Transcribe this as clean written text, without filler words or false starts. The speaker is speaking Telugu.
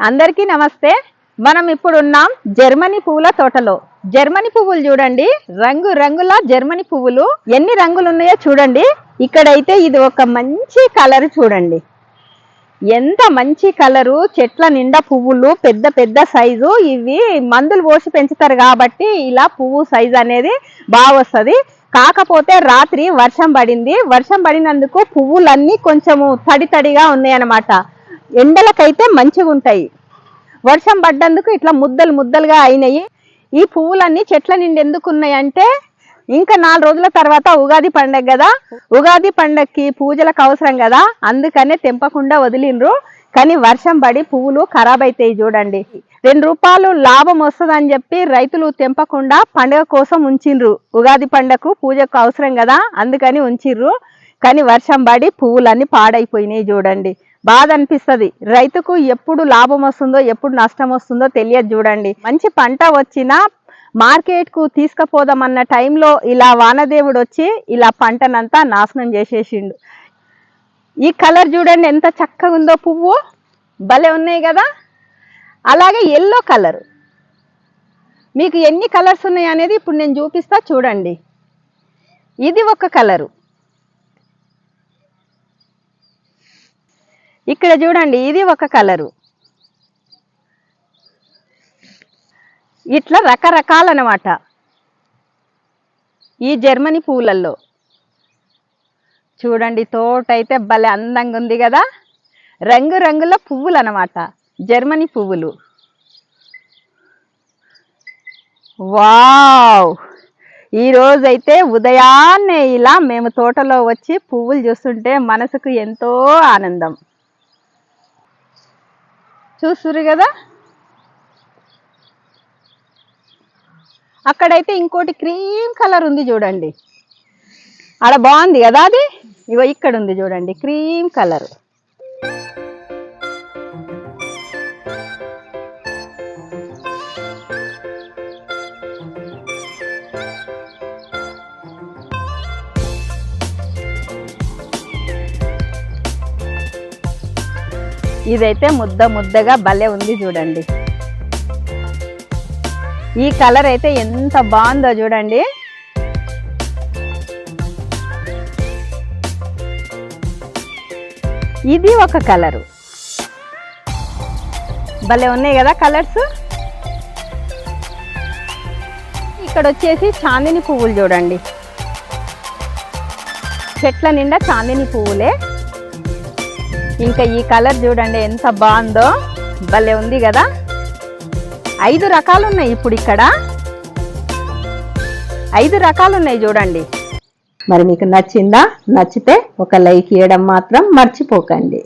అందరికీ నమస్తే. మనం ఇప్పుడు ఉన్నాం జర్మనీ పువ్వుల తోటలో. జర్మనీ పువ్వులు చూడండి, రంగు రంగుల జర్మనీ పువ్వులు. ఎన్ని రంగులు ఉన్నాయో చూడండి. ఇక్కడైతే ఇది ఒక మంచి కలర్ చూడండి, ఎంత మంచి కలరు. చెట్ల నిండా పువ్వులు, పెద్ద పెద్ద సైజు. ఇవి మందులు పోసి పెంచుతారు కాబట్టి ఇలా పువ్వు సైజు అనేది బాగా వస్తుంది. కాకపోతే రాత్రి వర్షం పడింది. వర్షం పడినందుకు పువ్వులన్నీ కొంచెము తడి తడిగా ఉన్నాయి అన్నమాట. ఎండలకైతే మంచిగా ఉంటాయి. వర్షం పడ్డందుకు ఇట్లా ముద్దలు ముద్దలుగా అయినాయి. ఈ పువ్వులన్నీ చెట్ల నిండి ఎందుకు ఉన్నాయంటే, ఇంకా 4 రోజుల తర్వాత ఉగాది పండగ కదా, ఉగాది పండగకి పూజలకు అవసరం కదా, అందుకనే తెంపకుండా వదిలిండ్రు. కానీ వర్షం పడి పువ్వులు ఖరాబ్ అవుతాయి చూడండి. 2 రూపాయలు లాభం వస్తుందని చెప్పి రైతులు తెంపకుండా పండుగ కోసం ఉంచిండ్రు. ఉగాది పండగకు పూజకు అవసరం కదా అందుకని ఉంచిర్రు. కానీ వర్షం పడి పువ్వులన్నీ పాడైపోయినాయి చూడండి. బాధ అనిపిస్తుంది. రైతుకు ఎప్పుడు లాభం వస్తుందో ఎప్పుడు నష్టం వస్తుందో తెలియదు చూడండి. మంచి పంట వచ్చినా మార్కెట్కు తీసుకుపోదామన్న టైంలో ఇలా వానదేవుడు వచ్చి ఇలా పంటనంతా నాశనం చేసేసిండు. ఈ కలర్ చూడండి ఎంత చక్కగా ఉందో, పువ్వు భలే ఉన్నాయి కదా. అలాగే ఎల్లో కలర్, మీకు ఎన్ని కలర్స్ ఉన్నాయి అనేది ఇప్పుడు నేను చూపిస్తా చూడండి. ఇది ఒక కలరు. ఇక్కడ చూడండి, ఇది ఒక కలరు. ఇట్లా రకరకాలన్నమాట ఈ జర్మనీ పువ్వులలో. చూడండి, తోట అయితే భలే అందంగా ఉంది కదా. రంగు రంగుల పువ్వులు అన్నమాట జర్మనీ పువ్వులు. వావ్! ఈరోజైతే ఉదయాన్నే ఇలా మేము తోటలో వచ్చి పువ్వులు చూస్తుంటే మనసుకు ఎంతో ఆనందం. చూస్తురు కదా. అక్కడైతే ఇంకోటి క్రీమ్ కలర్ ఉంది చూడండి, అక్కడ బాగుంది కదా అది. ఇగో ఇక్కడ ఉంది చూడండి క్రీమ్ కలర్. ఇదైతే ముద్ద ముద్దగా భలే ఉంది చూడండి. ఈ కలర్ అయితే ఎంత బాగుందో చూడండి. ఇది ఒక కలరు. భలే ఉన్నాయి కదా కలర్స్. ఇక్కడ వచ్చేసి చాందిని పువ్వులు చూడండి. చెట్ల నిండా చాందిని పువ్వులే. ఇంకా ఈ కలర్ చూడండి ఎంత బాగుందో, భలే ఉంది కదా. 5 రకాలు ఉన్నాయి ఇప్పుడు ఇక్కడ. 5 రకాలు ఉన్నాయి చూడండి. మరి మీకు నచ్చిందా? నచ్చితే ఒక లైక్ ఇవ్వడం మాత్రం మర్చిపోకండి.